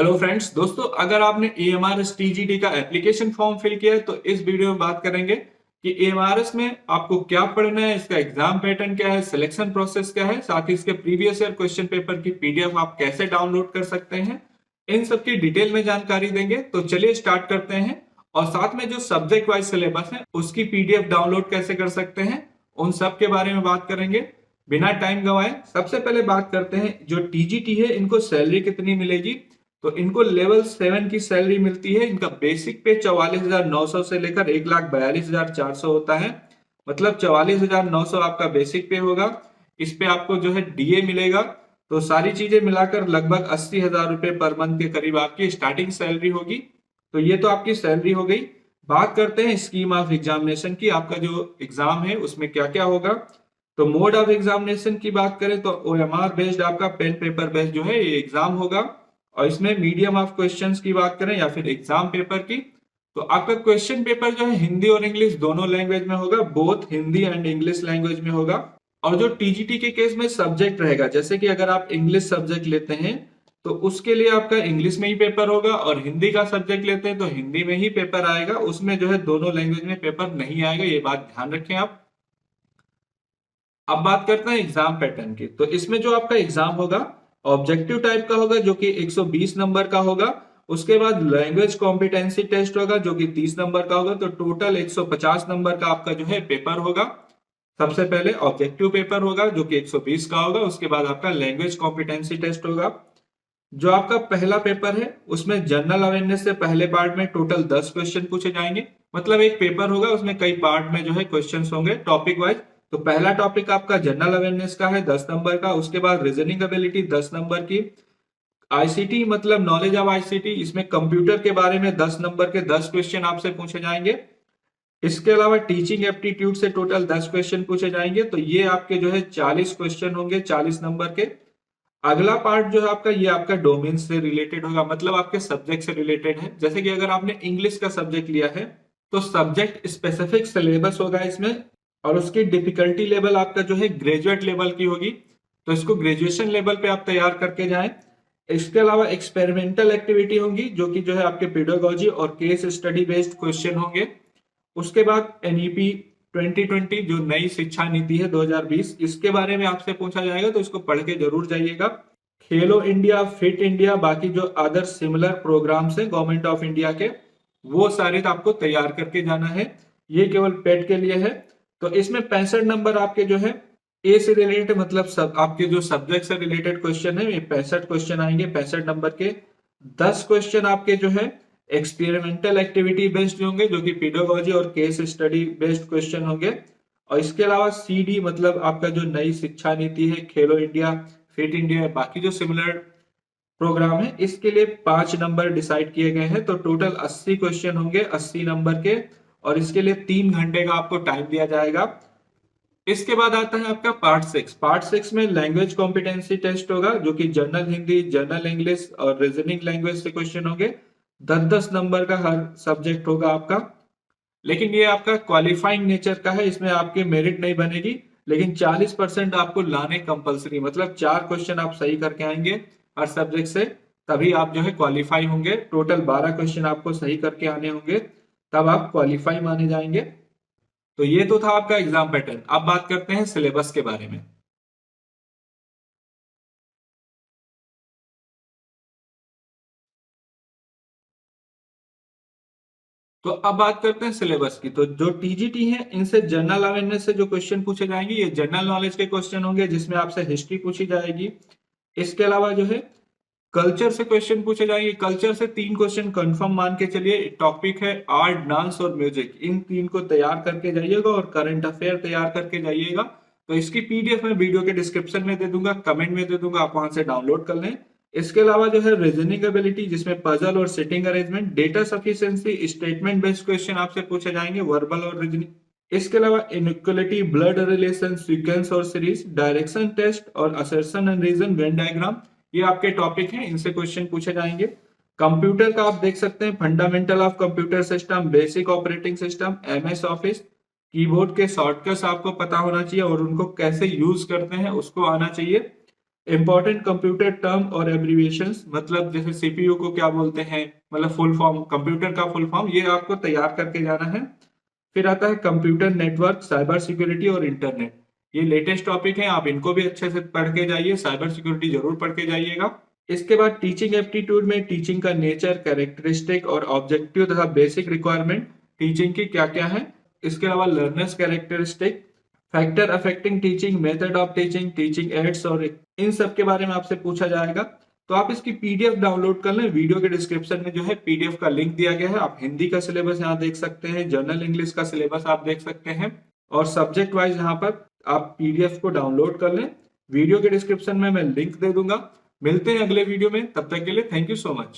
Hello friends, दोस्तों अगर आपने एएमआरएस टीजीटी का एप्लीकेशन फॉर्म फिल किया है तो इस वीडियो में बात करेंगे कि एएमआरएस में आपको क्या पढ़ना है, इसका एग्जाम पैटर्न क्या है, सिलेक्शन प्रोसेस क्या है, साथ ही इसके प्रीवियस ईयर क्वेश्चन पेपर की पीडीएफ आप कैसे डाउनलोड कर सकते हैं। इन सब की डिटेल में जानकारी देंगे। तो चलिए स्टार्ट करते हैं। और साथ में जो सब्जेक्ट वाइज सिलेबस है उसकी पीडीएफ डाउनलोड कैसे कर सकते हैं, उन सब के बारे में बात करेंगे। बिना टाइम गवाए सबसे पहले बात करते हैं जो टीजीटी है इनको सैलरी कितनी मिलेगी। तो इनको लेवल 7 की सैलरी मिलती है। इनका बेसिक पे 44,900 से लेकर 1,42,400 होता है। मतलब 44,900 आपका बेसिक पे होगा। इस पे आपको जो है डीए मिलेगा। तो सारी चीजें मिलाकर लगभग 80,000 रुपए पर मंथ के करीब आपकी स्टार्टिंग सैलरी होगी। तो ये तो आपकी सैलरी हो गई। बात करते हैं स्कीम ऑफ एग्जामिनेशन की। आपका जो एग्जाम है उसमें क्या क्या होगा। तो मोड ऑफ एग्जामिनेशन की बात करें तो ओएमआर बेस्ड आपका पेन पेपर बेस्ड जो है ये एग्जाम होगा। और इसमें मीडियम ऑफ क्वेश्चंस की बात करें या फिर एग्जाम पेपर की, तो आपका क्वेश्चन पेपर जो है हिंदी और इंग्लिश दोनों लैंग्वेज में होगा। Both Hindi and English language में होगा। और जो टीजीटी के केस में सब्जेक्ट रहेगा, जैसे कि अगर आप इंग्लिश सब्जेक्ट लेते हैं तो उसके लिए आपका इंग्लिश में ही पेपर होगा, और हिंदी का सब्जेक्ट लेते हैं तो हिंदी में ही पेपर आएगा। उसमें जो है दोनों लैंग्वेज में पेपर नहीं आएगा, ये बात ध्यान रखें आप। अब बात करते हैं एग्जाम पैटर्न की। तो इसमें जो आपका एग्जाम होगा ऑब्जेक्टिव टाइप का होगा जो कि 120 नंबर का होगा। उसके बाद लैंग्वेज कॉम्पिटेंसी टेस्ट होगा जो कि 30 नंबर का होगा। तो टोटल 150 नंबर का आपका जो है पेपर होगा। सबसे पहले ऑब्जेक्टिव पेपर होगा जो कि 120 का होगा। उसके बाद आपका लैंग्वेज कॉम्पिटेंसी टेस्ट होगा। जो आपका पहला पेपर है उसमें जनरल अवेयरनेस से पहले पार्ट में टोटल 10 क्वेश्चन पूछे जाएंगे। मतलब एक पेपर होगा उसमें कई पार्ट में जो है क्वेश्चंस होंगे टॉपिक वाइज। तो पहला टॉपिक आपका जनरल अवेयरनेस का है 10 नंबर का। उसके बाद रीजनिंग एबिलिटी 10 नंबर की। आईसीटी मतलब नॉलेज ऑफ आईसीटी, इसमें कंप्यूटर के बारे में 10 नंबर के 10 क्वेश्चन आपसे पूछे जाएंगे। इसके अलावा टीचिंग एप्टीट्यूड से टोटल 10 क्वेश्चन पूछे जाएंगे। तो ये आपके जो है 40 क्वेश्चन होंगे 40 नंबर के। अगला पार्ट जो है आपका, ये आपका डोमेन से रिलेटेड होगा, मतलब आपके सब्जेक्ट से रिलेटेड है। जैसे कि अगर आपने इंग्लिश का सब्जेक्ट लिया है तो सब्जेक्ट स्पेसिफिक सिलेबस होगा इसमें। और उसकी डिफिकल्टी लेवल आपका जो है ग्रेजुएट लेवल की होगी। तो इसको ग्रेजुएशन लेवल पे आप तैयार करके जाएं। इसके अलावा एक्सपेरिमेंटल एक्टिविटी होंगी जो कि जो है आपके पेडागोजी और केस स्टडी बेस्ड क्वेश्चन होंगे। उसके बाद एनईपी 2020 जो नई शिक्षा नीति है 2020, इसके बारे में आपसे पूछा जाएगा, तो इसको पढ़ के जरूर जाइएगा। खेलो इंडिया, फिट इंडिया, बाकी जो अदर सिमिलर प्रोग्राम्स है गवर्नमेंट ऑफ इंडिया के, वो सारे आपको तैयार करके जाना है। ये केवल पेट के लिए है। तो इसमें 65 नंबर आपके जो है ए से रिलेटेड, मतलब सब आपके जो सब्जेक्ट से रिलेटेड क्वेश्चन है, ये 65 क्वेश्चन आएंगे 65 नंबर के। 10 क्वेश्चन आपके जो है एक्सपेरिमेंटल एक्टिविटी बेस्ड होंगे जो कि पेडागोजी और केस स्टडी बेस्ड क्वेश्चन होंगे। और इसके अलावा सीडी मतलब आपका जो नई शिक्षा नीति है, खेलो इंडिया, फिट इंडिया, बाकी जो सिमिलर प्रोग्राम है, इसके लिए 5 नंबर डिसाइड किए गए हैं। तो टोटल 80 क्वेश्चन होंगे 80 नंबर के। और इसके लिए 3 घंटे का आपको टाइम दिया जाएगा। इसके बाद आता है आपका पार्ट 6। पार्ट 6 में लैंग्वेज कॉम्पिटेंसी टेस्ट होगा जो कि जनरल हिंदी, जनरल इंग्लिश और रीजनिंग लैंग्वेज से क्वेश्चन होंगे। 10-10 नंबर का हर सब्जेक्ट होगा आपका। लेकिन ये आपका क्वालिफाइंग नेचर का है, इसमें आपकी मेरिट नहीं बनेगी। लेकिन 40% आपको लाने कंपलसरी, मतलब 4 क्वेश्चन आप सही करके आएंगे हर सब्जेक्ट से, तभी आप जो है क्वालिफाई होंगे। टोटल 12 क्वेश्चन आपको सही करके आने होंगे, तब आप क्वालिफाई माने जाएंगे। तो ये तो था आपका एग्जाम पैटर्न। अब बात करते हैं सिलेबस के बारे में। तो अब बात करते हैं सिलेबस की। तो जो टीजीटी है इनसे जनरल अवेयरनेस से जो क्वेश्चन पूछे जाएंगे, ये जनरल नॉलेज के क्वेश्चन होंगे जिसमें आपसे हिस्ट्री पूछी जाएगी। इसके अलावा जो है कल्चर से क्वेश्चन पूछे जाएंगे। कल्चर से 3 क्वेश्चन कंफर्म मान के चलिए। टॉपिक है आर्ट, डांस और म्यूजिक। इन 3 को तैयार करके जाइएगा और करंट अफेयर तैयार करके जाइएगा। तो इसकी पीडीएफ मैं वीडियो के डिस्क्रिप्शन में दे दूंगा, कमेंट में दे दूंगा, आप वहां से डाउनलोड कर लें। इसके अलावा जो है रीजनिंग एबिलिटी, जिसमें पजल और sitting arrangement, data sufficiency, statement based question आपसे पूछे जाएंगे, वर्बल और रीजनिंग। इसके अलावा इनइक्वालिटी, ब्लड रिलेशन, सीक्वेंस और सीरीज, डायरेक्शन टेस्ट और assertion and reason, Venn diagram, ये आपके टॉपिक हैं, इनसे क्वेश्चन पूछे जाएंगे। कंप्यूटर का आप देख सकते हैं, fundamental of computer system, basic operating system, MS office, keyboard के शॉर्टकट्स आपको पता होना चाहिए और उनको कैसे यूज करते हैं उसको आना चाहिए। इंपॉर्टेंट कंप्यूटर टर्म और एब्रिविएशंस, मतलब जैसे सीपीयू को क्या बोलते हैं, मतलब फुल फॉर्म, कंप्यूटर का फुल फॉर्म, ये आपको तैयार करके जाना है। फिर आता है कंप्यूटर नेटवर्क, साइबर सिक्योरिटी और इंटरनेट। ये लेटेस्ट टॉपिक है, आप इनको भी अच्छे से पढ़ के जाइए, साइबर सिक्योरिटी जरूर पढ़ के जाइएगा। इसके बाद टीचिंग एप्टीट्यूड में टीचिंग का नेचर, कैरेक्टरिस्टिक और ऑब्जेक्टिव तथा बेसिक रिक्वायरमेंट टीचिंग की क्या क्या है। इसके अलावा learners characteristic, factor affecting teaching, method of teaching, teaching ads और इन सब के बारे में आपसे पूछा जाएगा। तो आप इसकी पीडीएफ डाउनलोड कर लें, वीडियो के डिस्क्रिप्शन में जो है पीडीएफ का लिंक दिया गया है। आप हिंदी का सिलेबस यहाँ देख सकते हैं, जनरल इंग्लिश का सिलेबस आप देख सकते हैं, और सब्जेक्ट वाइज यहाँ पर आप पीडीएफ को डाउनलोड कर लें। वीडियो के डिस्क्रिप्शन में मैं लिंक दे दूंगा। मिलते हैं अगले वीडियो में, तब तक के लिए थैंक यू सो मच।